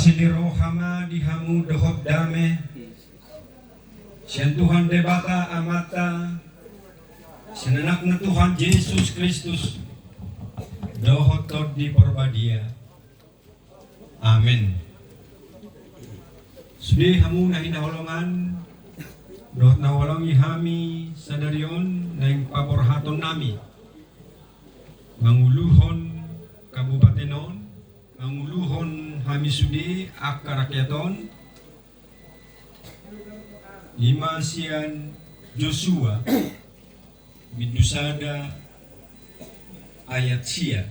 Basiliro hama dihamu dohot dame sian Tuhan debata amata senenak na Tuhan Yesus Kristus dohot tod di porbadia. Amin. Sudi hamu na hinaholongan dohot nawalongi hami sadarion na yung paborhaton nami manguluhon kabupatenon manguluhon hami sudi akarakyaton Imasian Joshua Bidusada ayat sia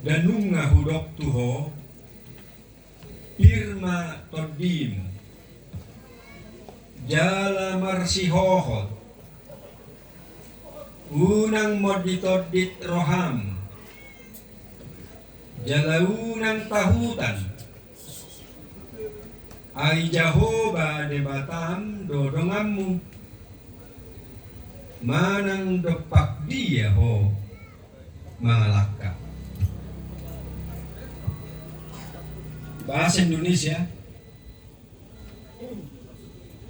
danunga hudok tuho Irma todim jala marsihohot unang moditodit roham jalaunang tahutan ay Jahoba debatam dodongamu manang depak dia ho mangalaka. Bahasa Indonesia,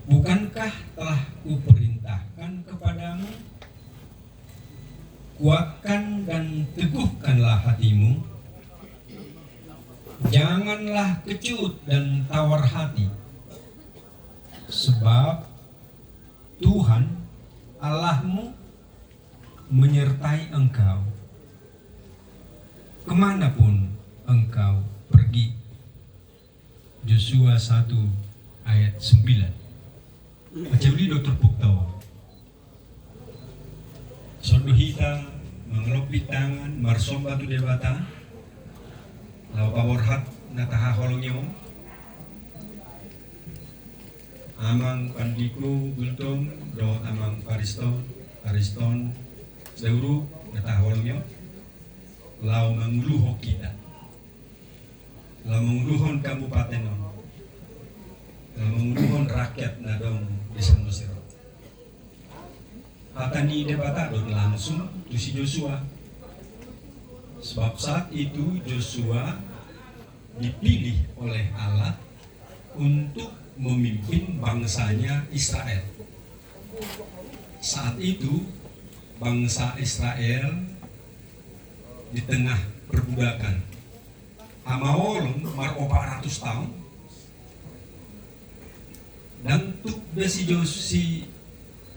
bukankah telah kuperintahkan kepadamu, kuatkan dan teguhkanlah hatimu, janganlah kecut dan tawar hati, sebab Tuhan Allahmu menyertai engkau kemanapun engkau pergi. Joshua 1 ayat 9. Baca uli Dr. Puktawa. Soduhita mengelopit tangan marsomba tu debata lau paborhat nataha holongyo amang pandiku gultung do amang pariston seuru nataha holongyo lau manguluho kita lau manguluhon kabupaten lau manguluhon rakyat nadong desa Mesiro hatani debata don langsung tu si Joshua. Sebab saat itu Joshua dipilih oleh Allah untuk memimpin bangsanya Israel. Saat itu bangsa Israel di tengah perbudakan. Amawolong mar 400 tahun. Dan tuk besi Josi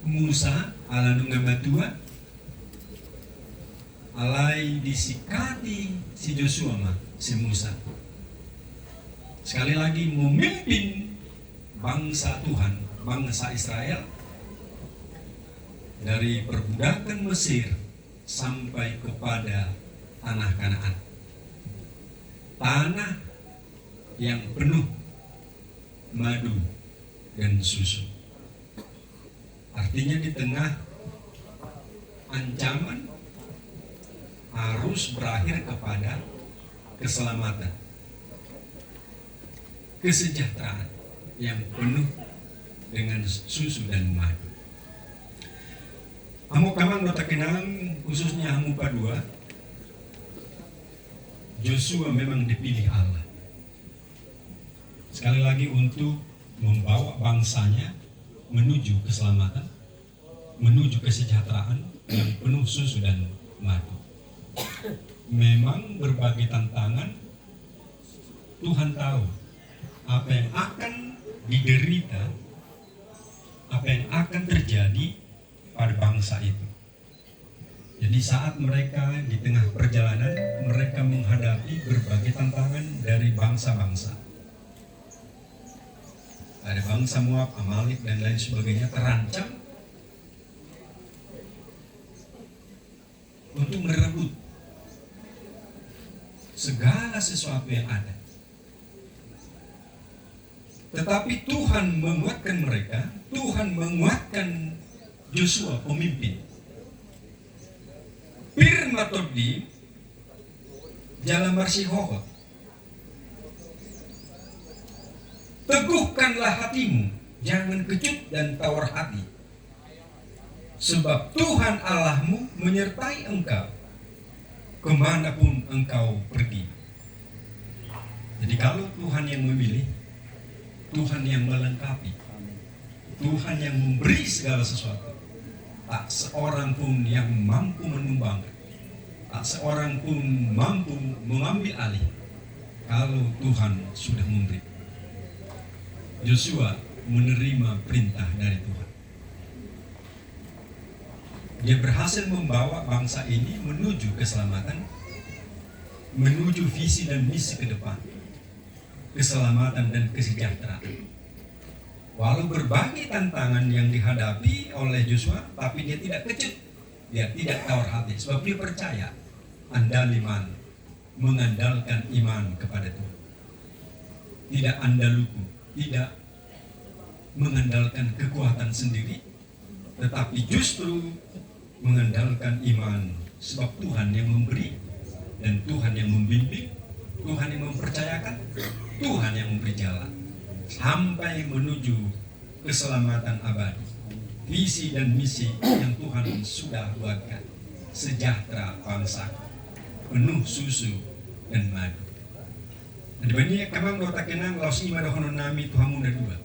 Musa ala nungamatua alai disikati si Joshua mah si Musa sekali lagi memimpin bangsa Tuhan, bangsa Israel dari perbudakan Mesir sampai kepada tanah Kanaan, tanah yang penuh madu dan susu. Artinya di tengah ancaman harus berakhir kepada keselamatan, kesejahteraan yang penuh dengan susu dan madu. Hamu kamang nota kenang khususnya Hamu Padua, Joshua memang dipilih Allah sekali lagi untuk membawa bangsanya menuju keselamatan, menuju kesejahteraan yang penuh susu dan madu. Memang berbagai tantangan, Tuhan tahu apa yang akan diderita, apa yang akan terjadi pada bangsa itu. Jadi saat mereka di tengah perjalanan, mereka menghadapi berbagai tantangan dari bangsa-bangsa. Ada bangsa Moab, Amalek dan lain sebagainya terancam untuk merebut segala sesuatu yang ada. Tetapi Tuhan menguatkan mereka, Tuhan menguatkan Joshua pemimpin. Pirmatodi jalan marsihohot. Teguhkanlah hatimu, jangan kecut dan tawar hati. Sebab Tuhan Allahmu menyertai engkau kemanapun engkau pergi. Jadi kalau Tuhan yang memilih, Tuhan yang melengkapi, Tuhan yang memberi segala sesuatu, tak seorang pun yang mampu menumbangkan, tak seorang pun mampu mengambil alih kalau Tuhan sudah memberi. Yosua menerima perintah dari Tuhan. Dia berhasil membawa bangsa ini menuju keselamatan, menuju visi dan misi ke depan, keselamatan dan kesejahteraan. Walau berbagai tantangan yang dihadapi oleh Yosua, tapi dia tidak kecut, dia tidak tawar hati, sebab dia percaya andal iman, mengandalkan iman kepada Tuhan. Tidak andaluku, tidak mengandalkan kekuatan sendiri, tetapi justru mengandalkan iman, sebab Tuhan yang memberi dan Tuhan yang membimbing, Tuhan yang mempercayakan, Tuhan yang memberi jalan sampai menuju keselamatan abadi, visi dan misi yang Tuhan sudah buatkan, sejahtera bangsa, penuh susu dan madu. Dan banyak kamang dota kenang laos ima dohonon nami Tuhan muda dua.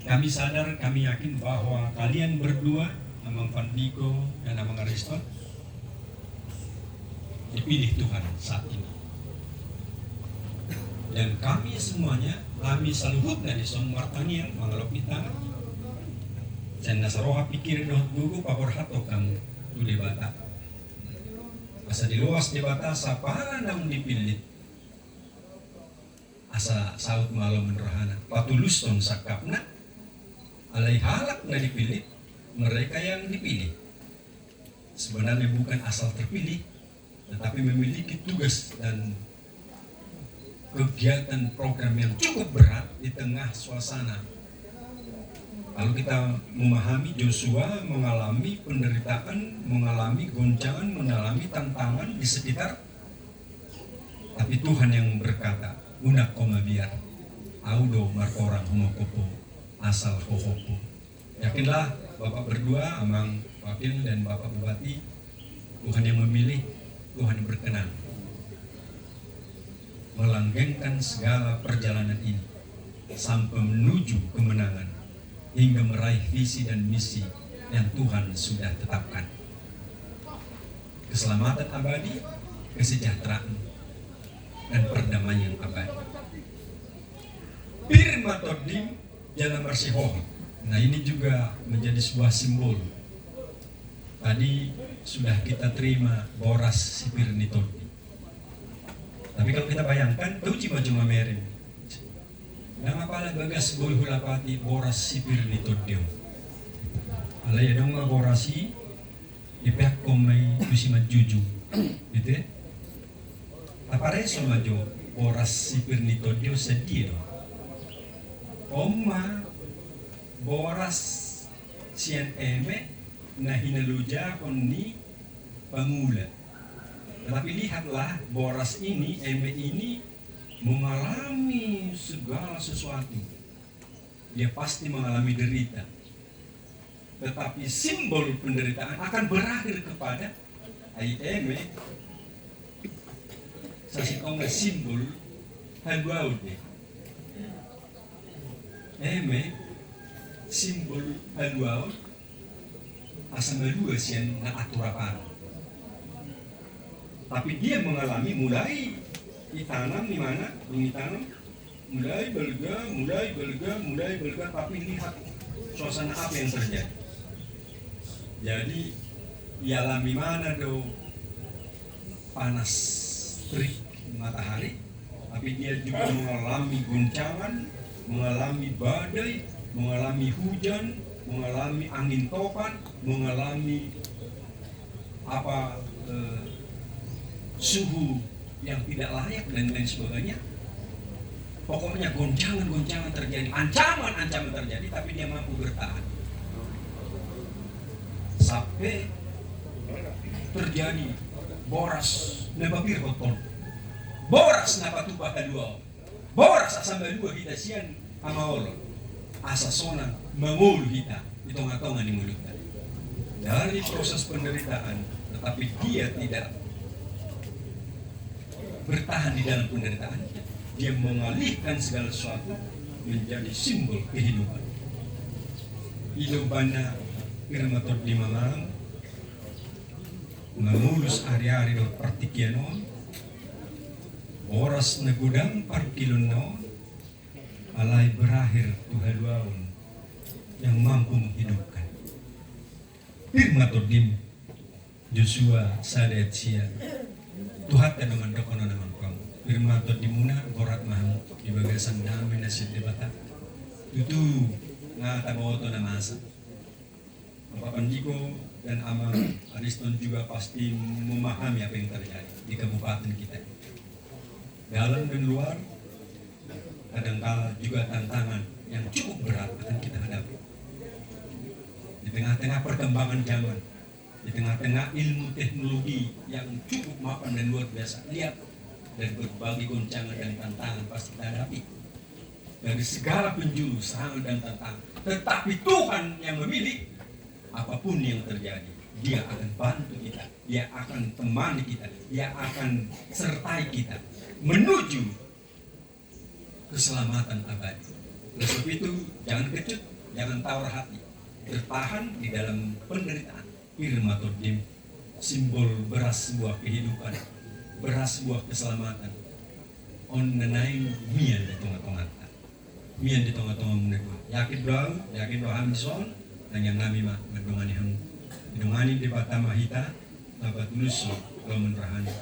Kami sadar, kami yakin bahwa kalian berdua, Amang Fandiko dan Amang Ariston, dipilih Tuhan saat ini. Dan kami semuanya, kami saluhut dari son martanian mangalok kita. Saya nasaroha pikir doh gugu papor hato kamu tu debata. Asa di luas debata sapara nang dipilih. Asa saut malam menrohana. Patulus ton sakapna. Alai halak na dipilih, mereka yang dipilih. Sebenarnya bukan asal terpilih, tetapi memiliki tugas dan kegiatan program yang cukup berat di tengah suasana. Kalau kita memahami Yosua mengalami penderitaan, mengalami goncangan, mengalami tantangan di sekitar, tapi Tuhan yang berkata, unak koma biar, audo markorang homokopo, asal hohopo. Yakinlah Bapak berdua, Amang Wakil dan Bapak Bupati, Tuhan yang memilih, Tuhan yang berkenan melanggengkan segala perjalanan ini sampai menuju kemenangan hingga meraih visi dan misi yang Tuhan sudah tetapkan. Keselamatan abadi, kesejahteraan, dan perdamaian abadi. Pirma todim jalan bersihoh. Nah, ini juga menjadi sebuah simbol. Tadi sudah kita terima boras sipir nitodi. Tapi kalau kita bayangkan, tahu cuma merin. Nama pala bagas boy hulapati boras sipir nitodi. Alay dong nga borasi, ipek komay kusimat juju, gitu ya? Apa reso majo boras sipir nitodi sedih dong. Oma boras sian eme na hinaluja koni pangula. Tetapi lihatlah boras ini, eme ini mengalami segala sesuatu. Dia pasti mengalami derita. Tetapi simbol penderitaan akan berakhir kepada ai eme. Sasikong simbol haluaud deh. Eme simbol haluaud asal dua sian na aturapan. Tapi dia mengalami mulai ditanam di mana, ditanam mulai belega, tapi lihat suasana apa yang terjadi. Jadi dialami mana do panas terik matahari, tapi dia juga mengalami goncangan, mengalami badai, mengalami hujan, mengalami angin topan, mengalami suhu yang tidak layak dan lain sebagainya. Pokoknya goncangan terjadi, ancaman terjadi, tapi dia mampu bertahan. Sampai terjadi boras nebapir hoton. Boras napatupa kadua. Boras asamba dua kita sian amaolo. Asa sona mangul kita. Itonga-tonga ni mulut tadi. dari proses penderitaan, tetapi dia tidak bertahan di dalam penderitaan. Dia mengalihkan segala sesuatu menjadi simbol kehidupan. Hidupana irmatot di mamang mengulus hari-hari do partikiano oras negudang parkilon no alai berakhir Tuhan Tuhan yang mampu menghidupkan. Irmatot dim Joshua sadet sia Tuhan tak dengan dokono nama kamu. Irmatot dimuna borat maham di bagasan damai nasib debata. Itu ngata boto na masa. Bapak Pandiko dan Ama Ariston juga pasti memahami apa yang terjadi di kabupaten kita. Dalam dan luar, kadangkala juga tantangan yang cukup berat akan kita hadapi. Di tengah-tengah perkembangan zaman, di tengah-tengah ilmu teknologi yang cukup mapan dan luar biasa, lihat dan berbagai goncangan dan tantangan pasti kita hadapi. Dari segala penjuru serangan dan tantangan, tetapi Tuhan yang memilih apapun yang terjadi, dia akan bantu kita, dia akan temani kita, dia akan sertai kita menuju keselamatan abadi. Oleh sebab itu, jangan kecut, jangan tawar hati, bertahan di dalam penderitaan. Irmatodim, simbol beras sebuah kehidupan, beras sebuah keselamatan. On nenain mian di tengah-tengah, mian di tengah-tengah meneguh. Yakin doa hamison. Yang kami mendongani hamu, mendongani di Batama Hita, tabat tulus kalau menrahani.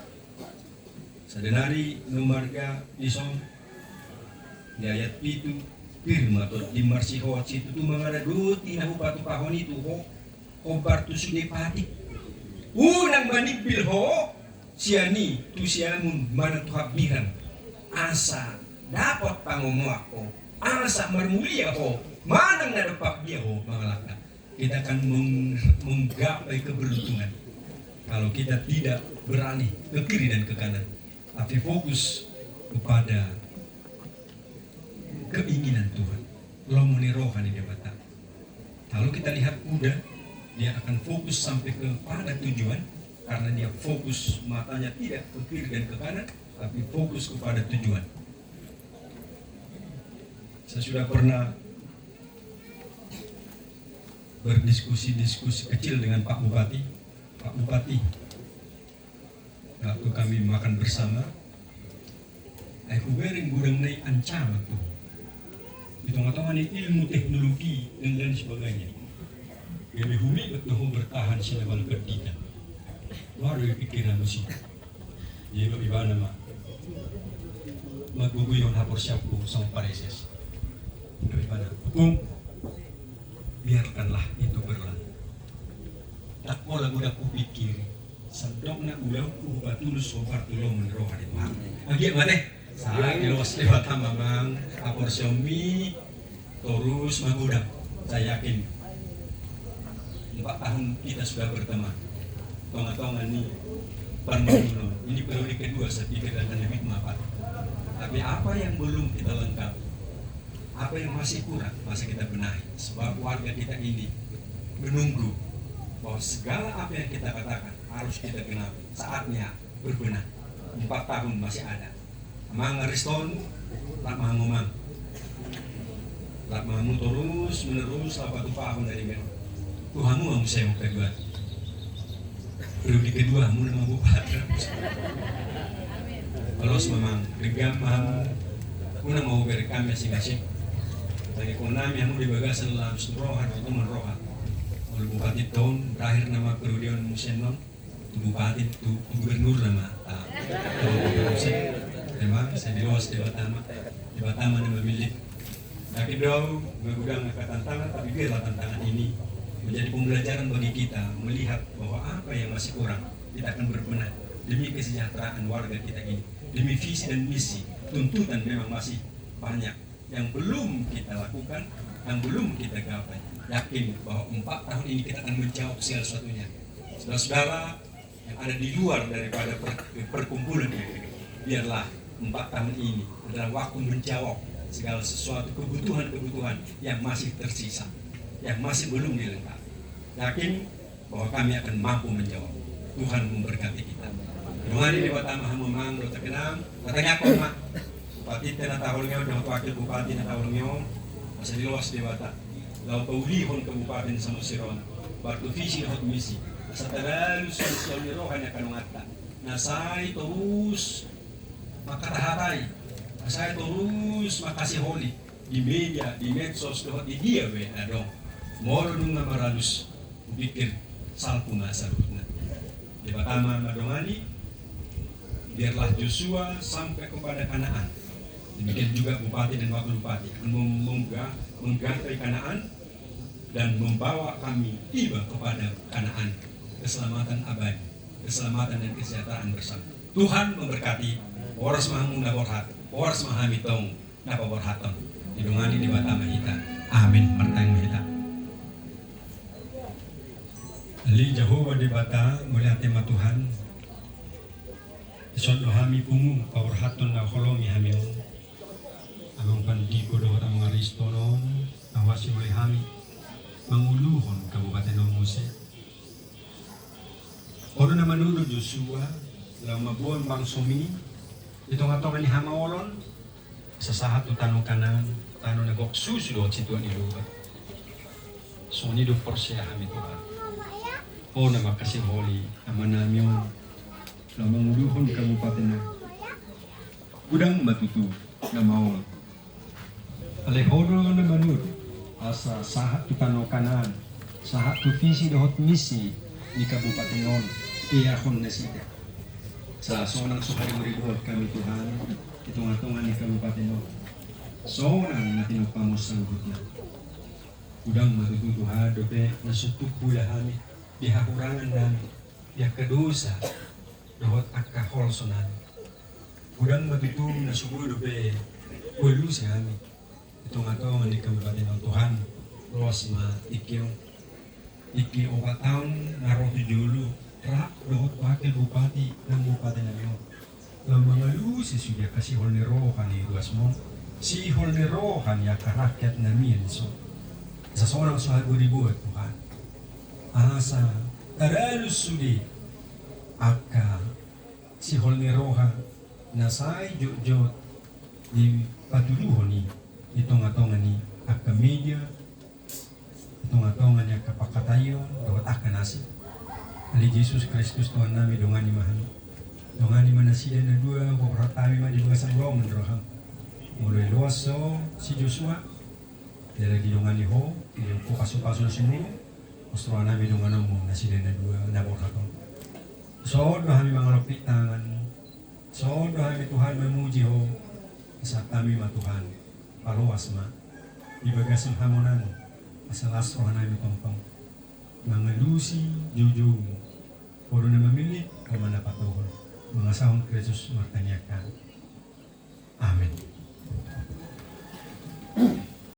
Sadenari numarga isom di ayat itu firma atau di marsiho situ tu mangada duti nahu patu kahon itu ho obar tu suni pati. Unang manipil ho siani tu siamun mana tu habiran asa dapat pangomuak ho asa marmulia ho manang nadapak dia ho mangalaka. Kita akan menggapai keberuntungan kalau kita tidak beralih ke kiri dan ke kanan, tapi fokus kepada keinginan Tuhan. Lomoni rohani debata. Kalau kita lihat kuda, dia akan fokus sampai kepada tujuan karena dia fokus matanya tidak ke kiri dan ke kanan, tapi fokus kepada tujuan. Saya sudah pernah berdiskusi kecil dengan Pak Bupati. Waktu kami makan bersama, aku bering gudang naik ancaman tuh. Hitung-hitungan ilmu teknologi dan lain sebagainya. Jadi humi betul bertahan selama kerja. Baru pikiran musik. Jadi bagaimana mak? Maguguyon hapor siapku sama pareses. Bagaimana? Hukum. Biarkanlah itu berlalu. Tak pola udah kupikir, sedok nak udah ku batulus sobar tulung menroh di Tuhan. Lagi mana? Saya dilos lewat mamang, apor Xiaomi, terus magudang. Saya yakin 4 tahun kita sudah berteman. Tonga-tonga nih, panduno. Ini periode kedua saya pikir dan lebih maaf. Tapi apa yang belum kita lengkapi? Apa yang masih kurang, masih kita benahi. Sebab warga kita ini menunggu bahwa segala apa yang kita katakan harus kita genapi. Saatnya berbenah. 4 tahun masih ada. Mang Ariston, lak mangumang. Lak mangu terus menerus 8 tahun dari kan. Tuhanmu mau saya mau kedua. Periode kedua mu nama bupati. Kalau memang regam mu mau berekam masing-masing. Bagi konami yang di bagasan dalam roha itu menroha. Oleh bupati tahun berakhir nama periode musim non, bupati itu gubernur nama. Memang saya diluas di Batama yang memilih. Tapi beliau mengundang tantangan, tapi biarlah tantangan ini menjadi pembelajaran bagi kita melihat bahwa apa yang masih kurang kita akan berbenah demi kesejahteraan warga kita ini, demi visi dan misi. Tuntutan memang masih banyak yang belum kita lakukan, yang belum kita gapai. Yakin bahwa 4 tahun ini kita akan menjawab segala sesuatunya. Saudara-saudara yang ada di luar daripada perkumpulan ini, biarlah 4 tahun ini adalah waktu menjawab segala sesuatu kebutuhan-kebutuhan yang masih tersisa, yang masih belum dilengkapi. Yakin bahwa kami akan mampu menjawab. Tuhan memberkati kita. Rumah ini lewat tamah memang lo terkenal. Katanya kok mak bupati na tahulnya dengan wakil bupati na tahulnya masih diluas dewata. Lalu paulihon kabupaten sa Musiron. Batu visi hot misi. Sa tagal sosial ni rohanya kanungata. Nasay terus makatahatay. Nasay terus makasiholi di media, di medsos, di dia adong. Moro nung nga maralus pikir salpu na sarutna. Di Batama madongani biarlah Joshua sampai kepada Kanaan. Demikian juga bupati dan wakil bupati akan menggantai Kanaan dan membawa kami tiba kepada Kanaan, keselamatan abadi, keselamatan dan kesejahteraan bersama. Tuhan memberkati. Oras mahamung na borhat, oras mahamitong na paborhaton. Didungani di Batama kita. Amin. Martang mahita. Ali Jehovah di bata muli tema Tuhan. Isod hami pungu paborhaton na holomi hamion. Amang pandiko doon ang mga risto noon, awasi muli hami, manguluhon Kabupaten ng Muse. Oro na manunod Joshua, lang mabuon bang sumi, ito nga ito nga ni Hamaolon, sa sahat o tanong kanan, tanong nagoksusulot si Tuhan ilubat. So nido porsiya kami Tuhan. O na makasiholi, ama namin yung lang manguluhon Kabupaten na udang matutu na maol. Alehodo na manud asa sahat tu kanan sahat tu visi dohot misi di Kabupaten non iyakon na sida sa sonang suhari muribot kami Tuhan itungatungan ni Kabupaten non sonang na tinupamos sa lugot na udang matututuha dope nasutuk pula kami dihakurangan namin diha kedosa dohot akahol sonan udang matutum na subuh dope welu si kami itong ato nga di Kabupaten ng Tuhan luas ma iki 4 taon naroto dulu rak dohot wakil bupati ng Bupaten namin lang mga lusi suya kasi hol ni Rohan ni Duas mo si hol ni Rohan ya karakyat namin so sa sorang suhago ribuat Tuhan asa taralus sudi aka si hol ni Rohan nasay jot di patuluhon ni itong-atongan ni akka media, itong-atongan ni akka pakatayon, dawat akka nasi. Ali Jesus Kristus Tuhan namin, dungan ni mahal. Dungan ni manasida na dua, waparatami man di mga sanggong mandrohang. Muloy luwaso si Joshua, dila di dungan ni Ho, yung po kaso-kaso na sumuro, gusto namin dungan mo nasida na dua, naborhatong. So, dohami mga lupit tangan, so, dohami Tuhan memuji Ho, sa kami matuhan. Paluwas ma, ibagas ang hamonan, asalas rohan namin tongtong. Mga lusi, juju, puro na mamilit, o manapatuhol. Mga sahong Krisus martanyakan.